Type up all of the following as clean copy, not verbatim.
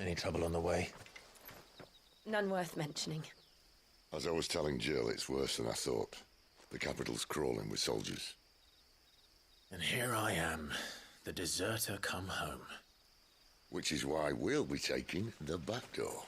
Any trouble on the way? None worth mentioning. As I was telling Jill, it's worse than I thought. The capital's crawling with soldiers. And here I am, the deserter come home. Which is why we'll be taking the back door.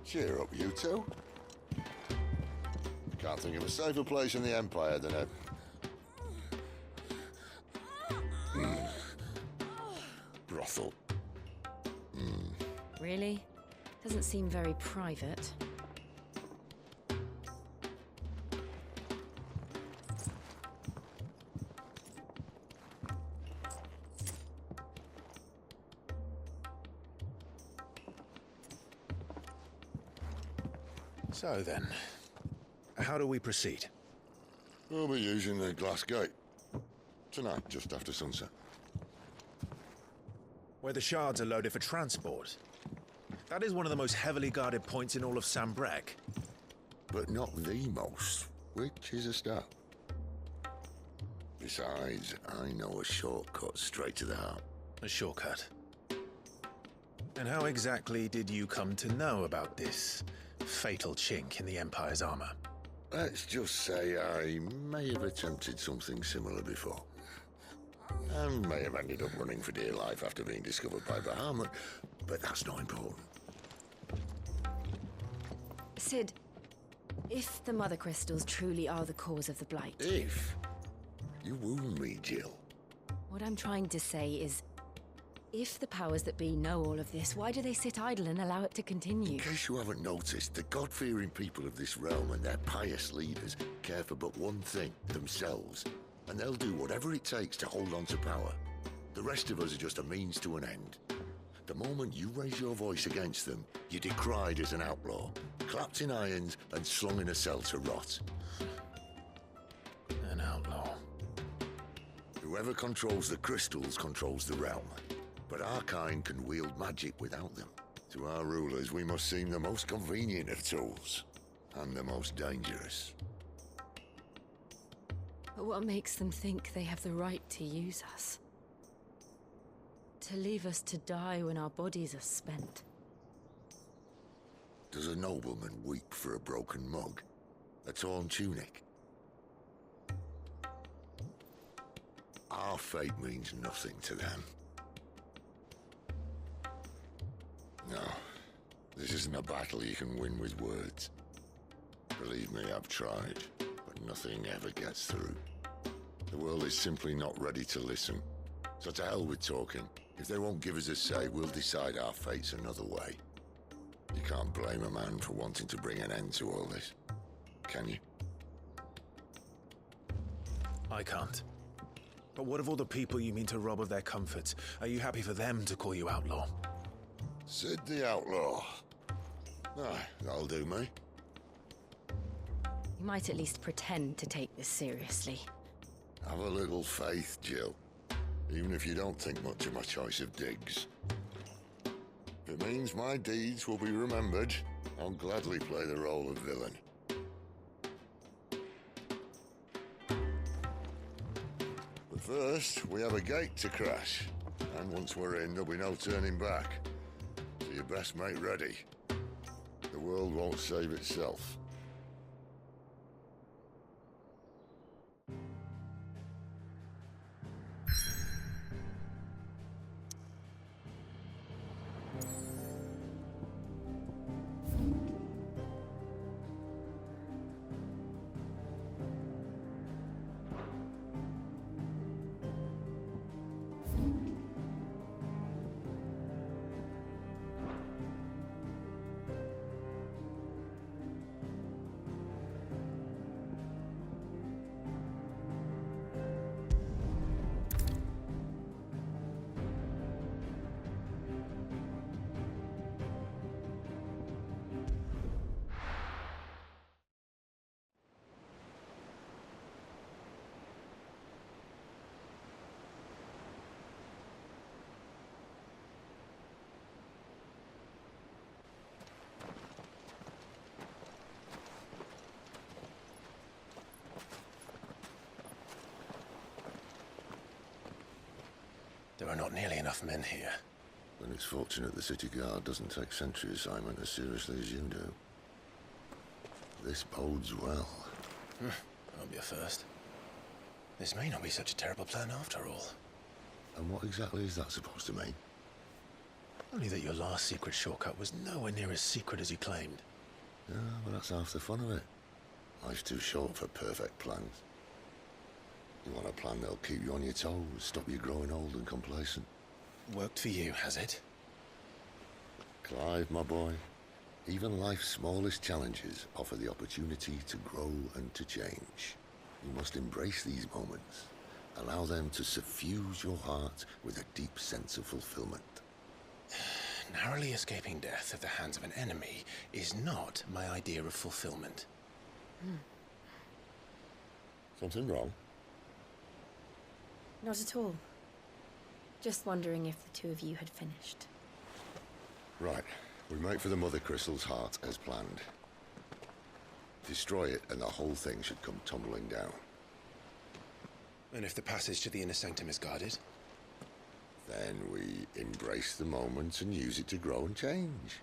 Cheer up, you two. Can't think of a safer place in the Empire than a... brothel. Really? Doesn't seem very private. So then, how do we proceed? We'll be using the glass gate. Tonight, just after sunset. Where the shards are loaded for transport. That is one of the most heavily guarded points in all of Sambrek. But not the most, which is a start. Besides, I know a shortcut straight to the heart. A shortcut. And how exactly did you come to know about this fatal chink in the Empire's armor? Let's just say I may have attempted something similar before. And may have ended up running for dear life after being discovered by Bahamut, but that's not important. Sid, if the Mother Crystals truly are the cause of the Blight... If? You wound me, Jill. What I'm trying to say is, if the powers that be know all of this, why do they sit idle and allow it to continue? In case you haven't noticed, the God-fearing people of this realm and their pious leaders care for but one thing, themselves. And they'll do whatever it takes to hold on to power. The rest of us are just a means to an end. The moment you raise your voice against them, you're decried as an outlaw, clapped in irons and slung in a cell to rot. An outlaw. Whoever controls the crystals controls the realm. But our kind can wield magic without them. To our rulers, we must seem the most convenient of tools, and the most dangerous. But what makes them think they have the right to use us? To leave us to die when our bodies are spent? Does a nobleman weep for a broken mug? A torn tunic? Our fate means nothing to them. No, this isn't a battle you can win with words. Believe me, I've tried, but nothing ever gets through. The world is simply not ready to listen. So to hell with talking. If they won't give us a say, we'll decide our fates another way. You can't blame a man for wanting to bring an end to all this, can you? I can't. But what of all the people you mean to rob of their comforts? Are you happy for them to call you outlaw? Sid the Outlaw. Aye, that'll do me. You might at least pretend to take this seriously. Have a little faith, Jill. Even if you don't think much of my choice of digs. If it means my deeds will be remembered, I'll gladly play the role of villain. But first, we have a gate to crash. And once we're in, there'll be no turning back. So you best make ready. The world won't save itself. There are not nearly enough men here. Then it's fortunate the city guard doesn't take sentry assignment as seriously as you do. This bodes well. That'll be a first. This may not be such a terrible plan after all. And what exactly is that supposed to mean? Only that your last secret shortcut was nowhere near as secret as you claimed. Yeah, but that's half the fun of it. Life's too short for perfect plans. You want a plan that'll keep you on your toes, stop you growing old and complacent. Worked for you, has it? Clive, my boy, even life's smallest challenges offer the opportunity to grow and to change. You must embrace these moments. Allow them to suffuse your heart with a deep sense of fulfillment. Narrowly escaping death at the hands of an enemy is not my idea of fulfillment. Something wrong? Not at all. Just wondering if the two of you had finished. Right. We make for the Mother Crystal's heart as planned. Destroy it and the whole thing should come tumbling down. And if the passage to the inner sanctum is guarded? Then we embrace the moment and use it to grow and change.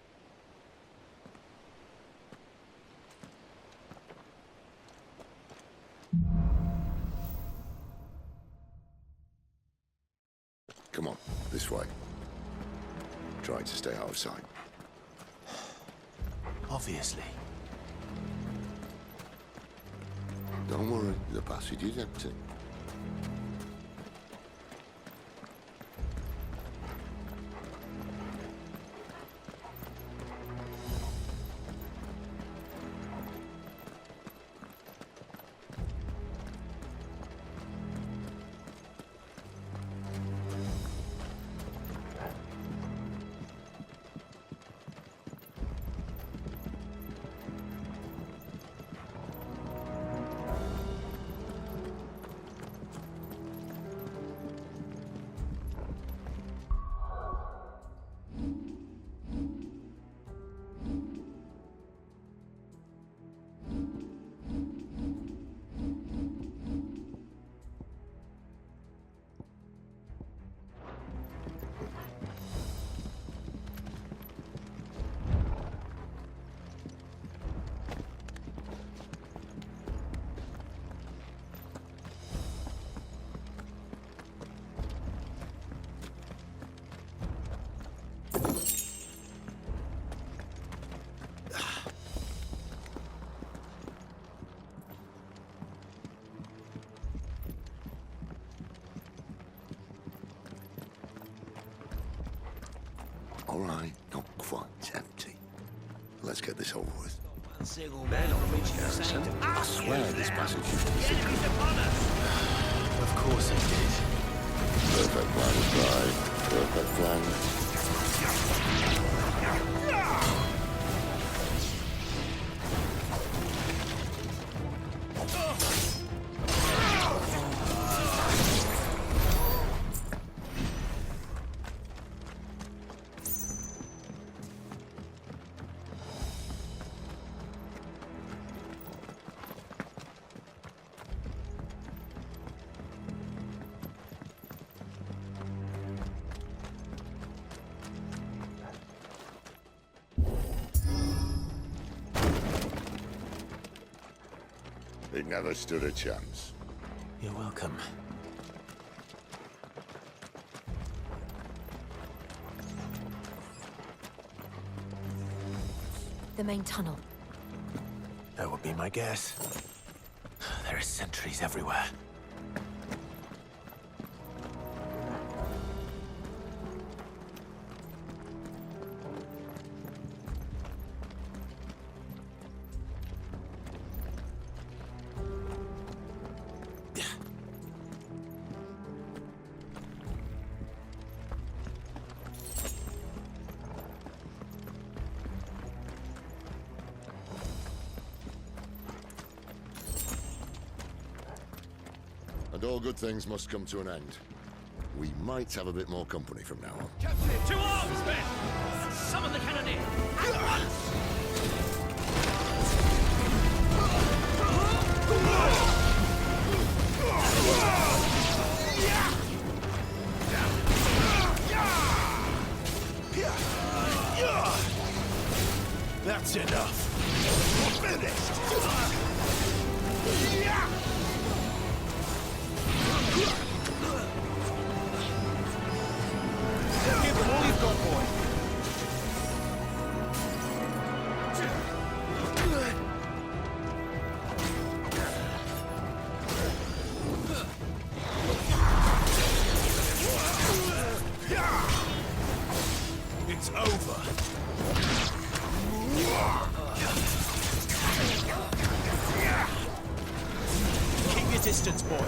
Come on, this way. Trying to stay out of sight. Obviously. Don't worry, the passage is empty. All right, not quite empty. Let's get this over with. I swear this passage used to be secret. Of course it did. Perfect plan, Clive. Perfect plan. It never stood a chance. You're welcome. The main tunnel. That would be my guess. There are sentries everywhere. And all good things must come to an end. We might have a bit more company from now on. Captain, to arms, men! Summon the cannoneer! At once! That's enough. Finished! Give them all you've got, boy. It's over. Keep your distance, boy.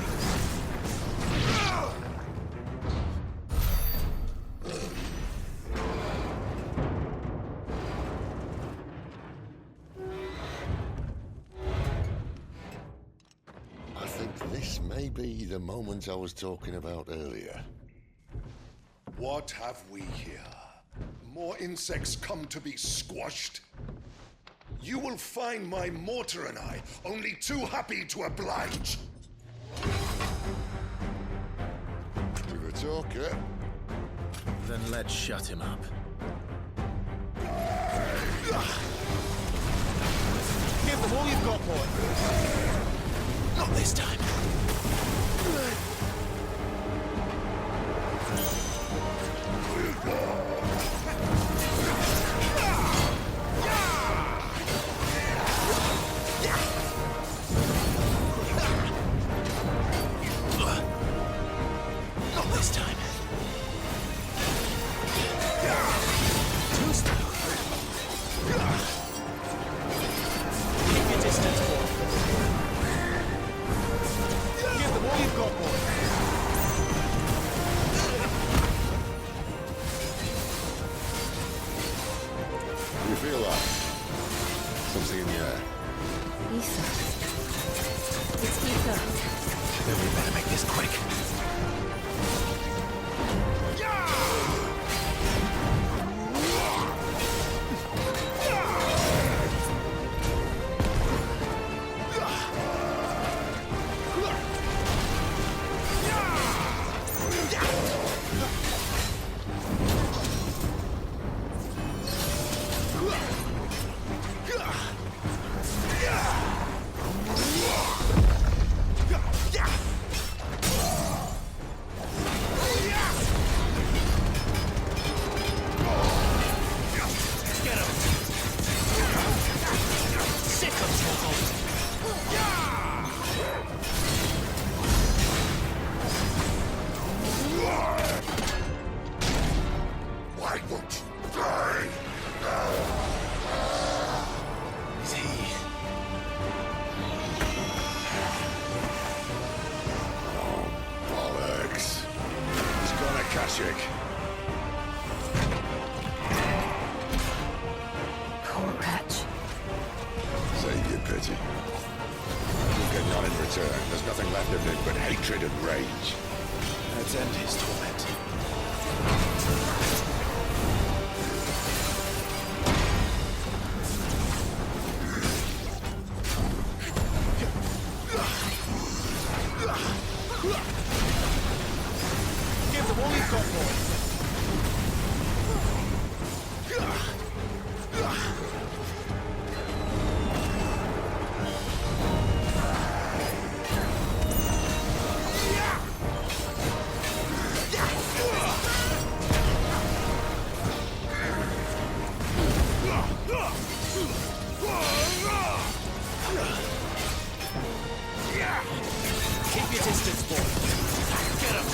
I think this may be the moment I was talking about earlier. What have we here? More insects come to be squashed? You will find my mortar and I only too happy to oblige. You're a talker. Then let's shut him up. Give them all you've got, boy. Not this time. Not this time. Too slow. Keep your distance, boy. Give them all you've got, boy. You feel that? Something in the air. Ether. It's ether. Then we better make this quick. Why won't you die? Is he? Bollocks. He's gone Akashic. Poor wretch. Save your pity. We'll get none in return. There's nothing left of him but hatred and rage. Let's end his torment. Give them all you've got, boy. Keep your distance, boy. Get him.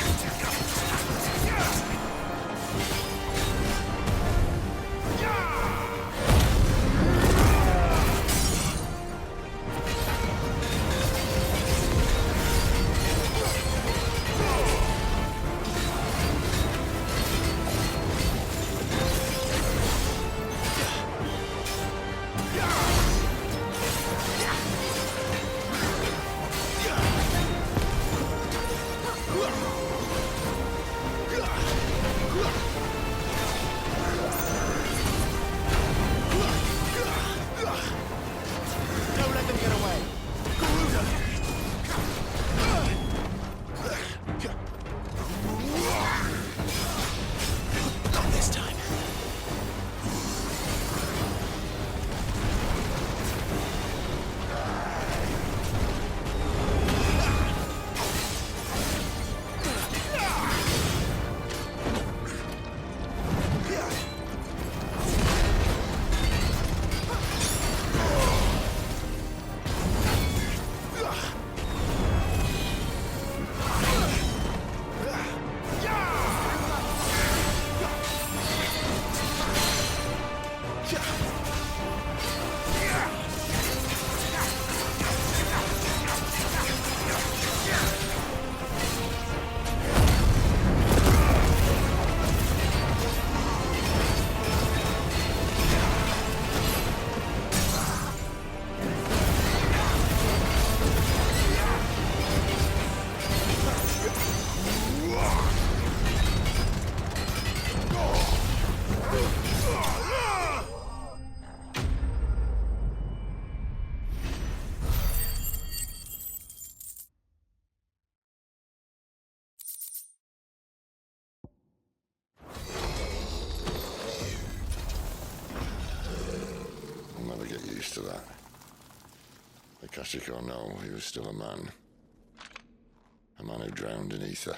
I'll never get used to that. Akashic or no, he was still a man. A man who drowned in ether.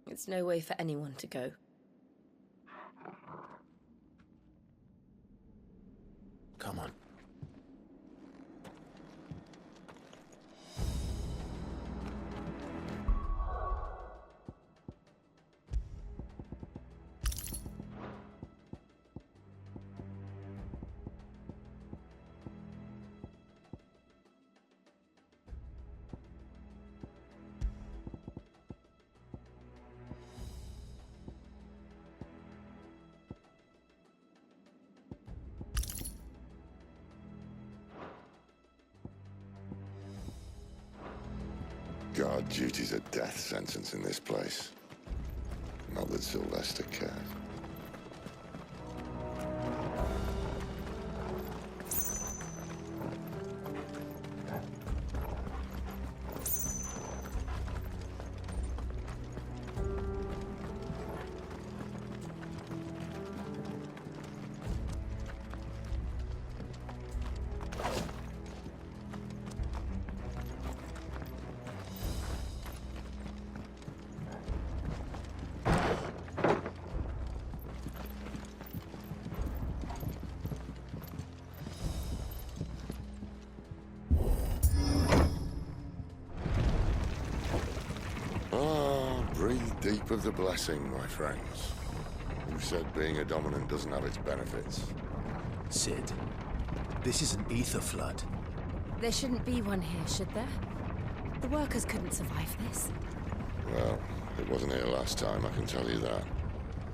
It's no way for anyone to go. Come on. Guard duty's a death sentence in this place. Not that Sylvester cared. Breathe deep of the blessing, my friends. Who said being a dominant doesn't have its benefits? Sid, this is an ether flood. There shouldn't be one here, should there? The workers couldn't survive this. Well, it wasn't here last time, I can tell you that.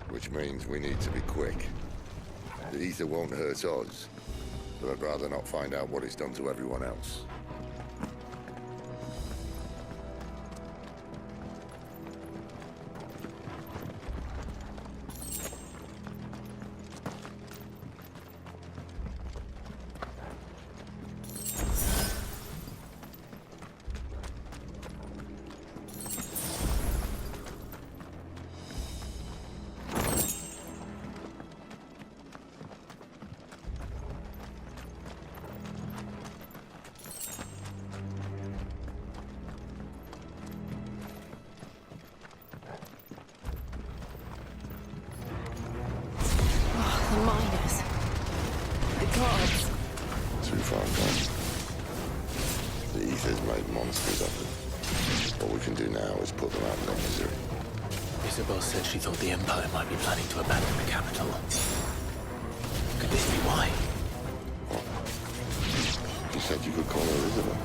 Which means we need to be quick. The ether won't hurt us, but I'd rather not find out what it's done to everyone else. The miners. The gods. Too far gone. The ether's made monsters of them. All we can do now is put them out of their misery. Isabel said she thought the Empire might be planning to abandon the capital. Could this be why? What? You said you could call her Isabel.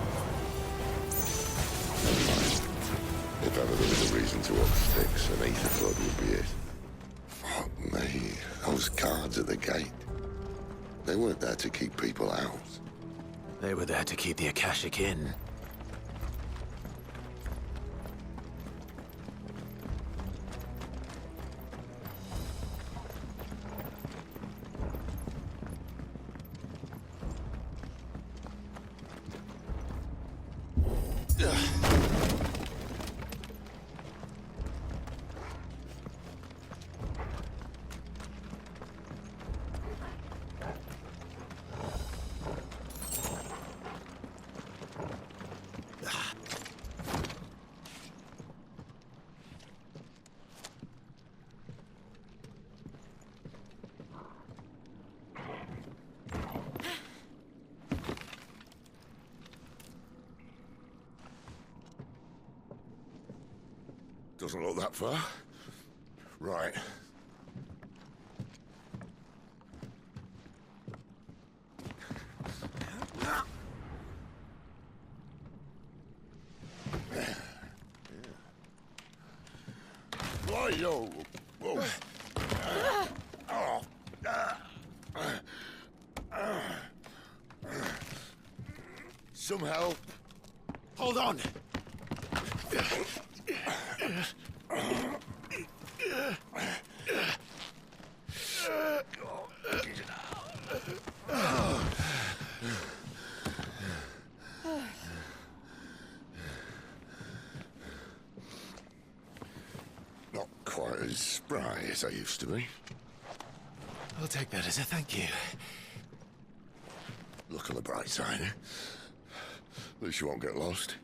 Never mind. If ever there was a reason to up sticks, an ether flood would be it. Fuck me. Those guards at the gate. They weren't there to keep people out. They were there to keep the Akashic in. Doesn't look that far. Right. Hey, yo. Whoa. Some help. Hold on! Not quite as spry as I used to be. I'll take that as a thank you. Look on the bright side, eh? At least you won't get lost.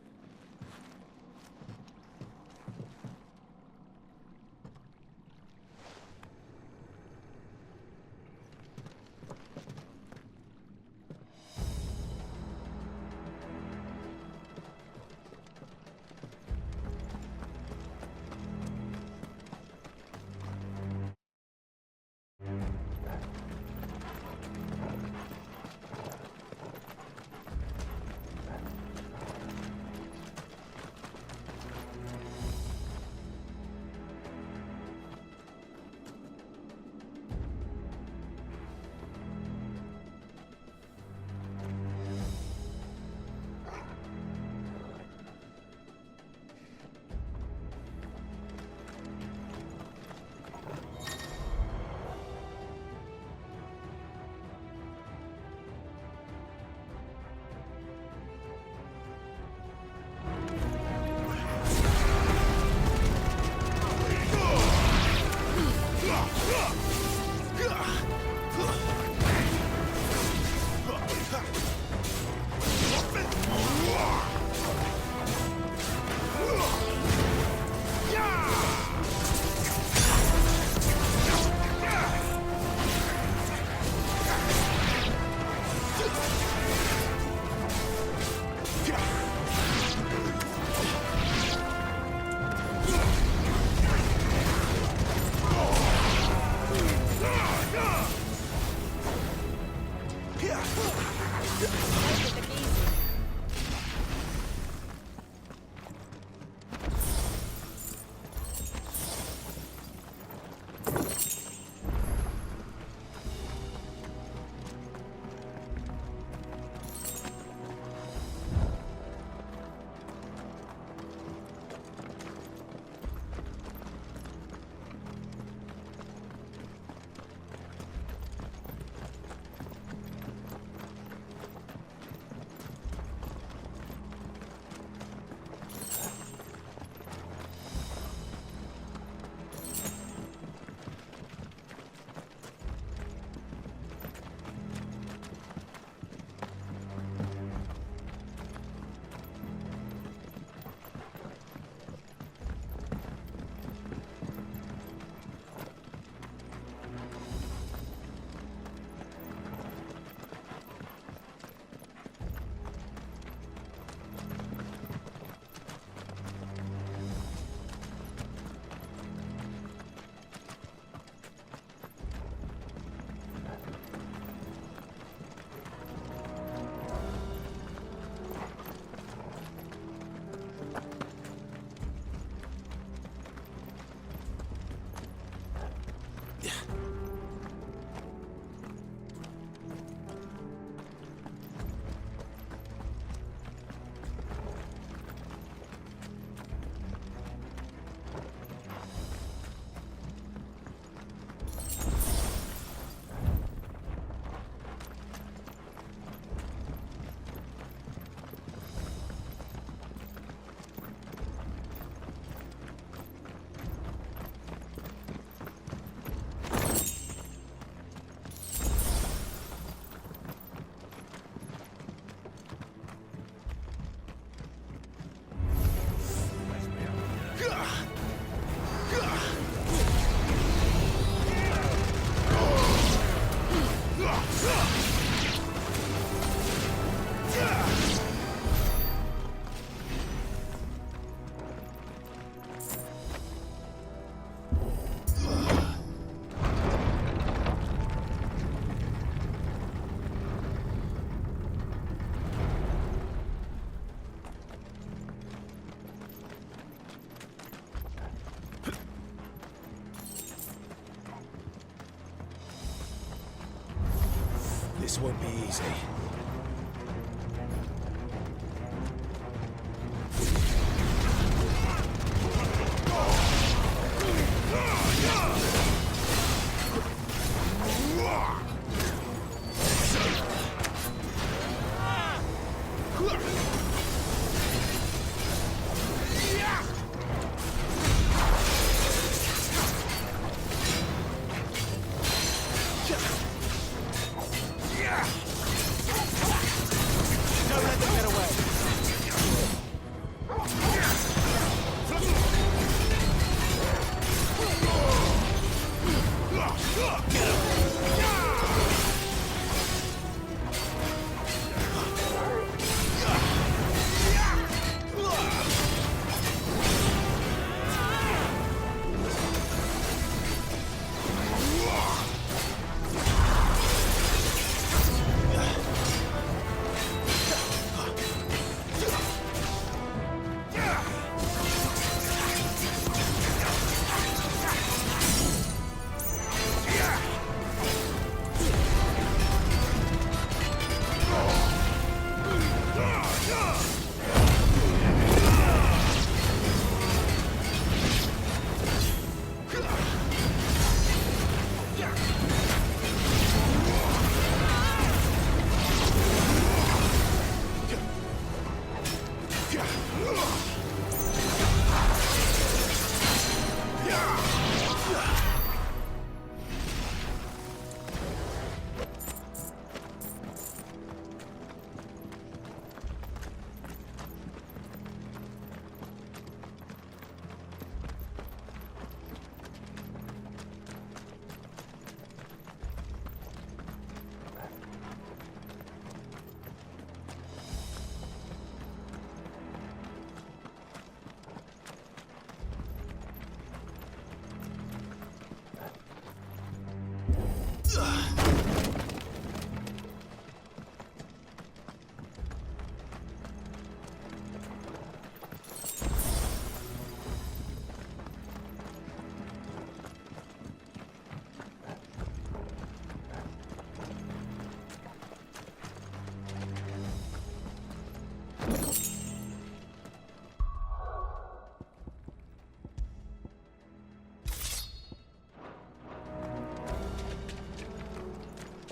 This won't be easy.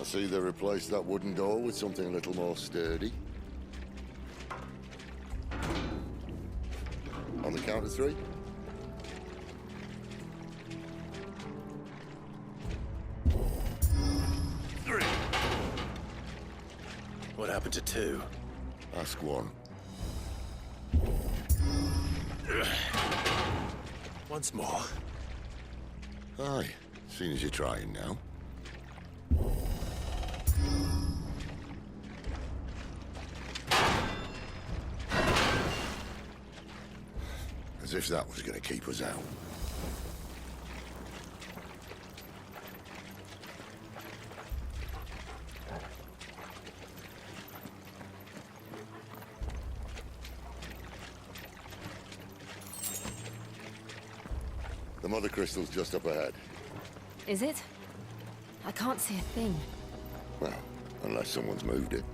I see they replaced that wooden door with something a little more sturdy. On the count of three. What happened to two? Ask one. Once more. Aye, seeing as you're trying now. As if that was going to keep us out. The mother crystal's just up ahead. Is it? I can't see a thing. Well, unless someone's moved it.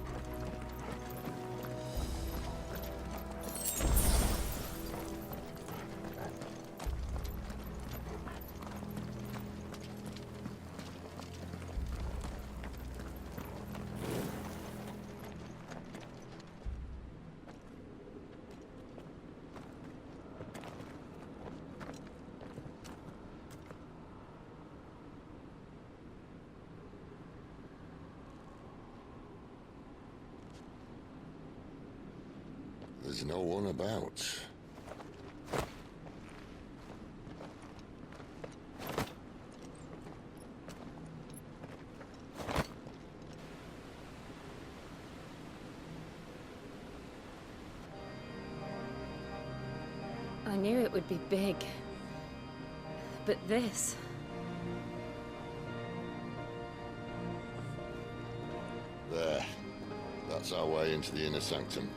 There's no one about. I knew it would be big. But this... There. That's our way into the inner sanctum.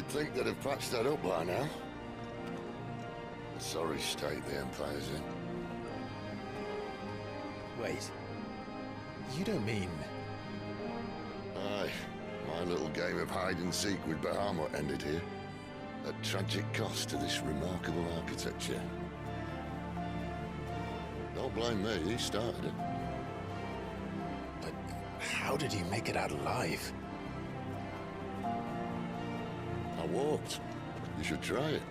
You'd think they'd have patched that up by now. A sorry state the Empire's in. Wait. You don't mean... Aye. My little game of hide-and-seek with Bahamut ended here. At tragic cost to this remarkable architecture. Don't blame me, he started it. But how did you make it out alive? I walked. You should try it.